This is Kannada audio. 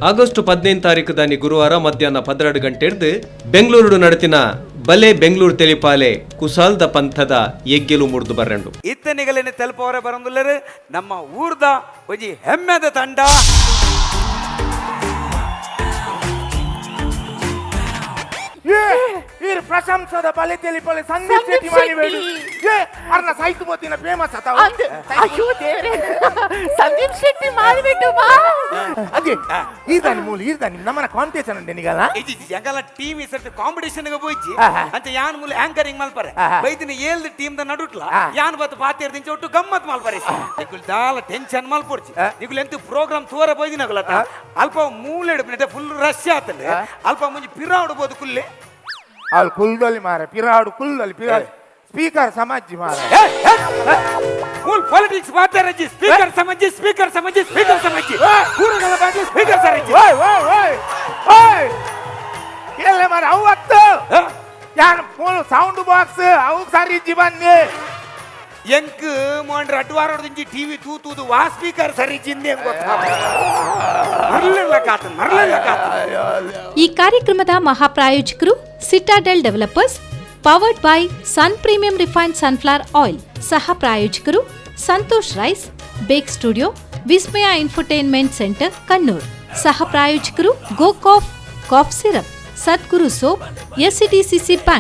ಆಗಸ್ಟ್ 15 ದಾನಿ ಗುರುವಾರ ಮಧ್ಯಾಹ್ನ 12 ಗಂಟೆ ಹಿಡಿದು ಬೆಂಗಳೂರು ನಡತಿನ ಬಲೆ ಬೆಂಗಳೂರು ತೆಲಿಪಾಲೆ ಕುಸಾಲ್ದ ಪಂಥದ ಎಗ್ಗೆಲು ಮುರಿದು ಬರಂಡು ಇತ್ತನಿಗಲೇನೆ ತೆಲುಪವರೆ ಬರಂದುಲ್ಲರು ನಮ್ಮ ಊರ್ದ ಒಂಜಿ ಹೆಮ್ಮೆದ ತಂಡ ಪ್ರಶಂಸದ ಬಲೆ ತೆಲಿಪಲೆ ಸಂದೀಪ್ ಶೆಟ್ಟಿ ಮಾಡಿಬೇಡು ಅರ್ನ ಸಾಯ್ತು ಮತ್ತಿನ ಫೇಮಸ್ ಅತಾವ ಅಯ್ಯೋ ದೇವ್ರೆ ಸಂದೀಪ್ ಶೆಟ್ಟಿ ಮಾಡಿಬಿಟ್ಟು ಬಾ ಅದೇ ಈರ್ದಾನಿ ಮೂಲ ಈರ್ದಾನಿ ನಮ್ಮನ ಕಾಂಪಿಟೇಷನ್ ಉಂಟೆ ನಿಗಲ್ಲ ಇಜ್ಜಿ ಎಂಗಲ ಟೀಮ್ ಇಸರ್ಟ್ ಕಾಂಪಿಟೇಷನ್ ಗೆ ಹೋಯ್ಚಿ ಅಂತ ಯಾನ್ ಮೂಲ ಆಂಕರಿಂಗ್ ಮಲ್ಪರೆ ಬೈದಿನ ಏಳ್ದ ಟೀಮ್ ದ ನಡುಟ್ಲ ಯಾನ್ ಬತ್ತು ಪಾತಿಯರ್ ದಿಂಚ ಒಟ್ಟು ಗಮ್ಮತ್ ಮಲ್ಪರೆ ನಿಗುಲ್ ದಾಲ ಟೆನ್ಷನ್ ಮಲ್ಪೊಡ್ಚಿ ನಿಗುಲ್ ಎಂತ ಪ್ರೋಗ್ರಾಮ್ ತೋರ ಬೈದಿನಗಲತ ಅಲ್ಪ ಮೂಲೆಡ್ ಫುಲ್ ರಶ್ ಆತಂದ್ರೆ ಅಲ್ಪ ಮುಂಜಿ ಪಿರಾವಡು ಬೋದು ಕುಲ್ಲೆ ಅವ್ಳು ಕುಲ್ದಲ್ಲಿ ಮಾರ ಪಿರಾಡು ಕುಲ್ದಲ್ಲಿ ಪಿರಾಡು ಸ್ಪೀಕರ್ ಸಮಾಜಿ ಮಾರ ಫುಲ್ ಪೊಲಿಟಿಕ್ಸ್ ಮಾತಾಡಜ್ಜಿ ಸ್ಪೀಕರ್ ಸಮಾಜಿ ಸ್ಪೀಕರ್ ಸಮಾಜಿ ಸ್ಪೀಕರ್ ಸಮಾಜಿ ಕೂರಗಲ ಬಾಗಿ ಸ್ಪೀಕರ್ ಸಮಾಜಿ ಓಯ್ ಓಯ್ ಓಯ್ ಓಯ್ ಕೇಳಲೆ ಮಾರ ಅವತ್ತು ಯಾನ್ ಫುಲ್ ಸೌಂಡ್ ಬಾಕ್ಸ್ ಅವು ಸಾರಿ ಜೀವನ್ನೇ ಎಂಕ್ ಮೊಂಡ್ರ ಅಡ್ವಾರೊಡ್ದಿಂಜಿ ಟಿವಿ ತೂತುದು ವಾ ಸ್ಪೀಕರ್ ಸರಿ ಜಿಂದೆ ಮರಲಿಲ್ಲ ಕಾತ ಈ ಕಾರ್ಯಕ್ರಮದ ಮಹಾಪ್ರಾಯೋಜಕರು Citadel developers, powered by Sun premium refined sunflower oil. ಸಹ ಪ್ರಾಯೋಜಕರು Santosh rice, bake studio, Vismaya infotainment centre Kannur. ಸಹ ಪ್ರಾಯೋಜಕರು Go cough syrup, Sadguru soap, SCDCC bank.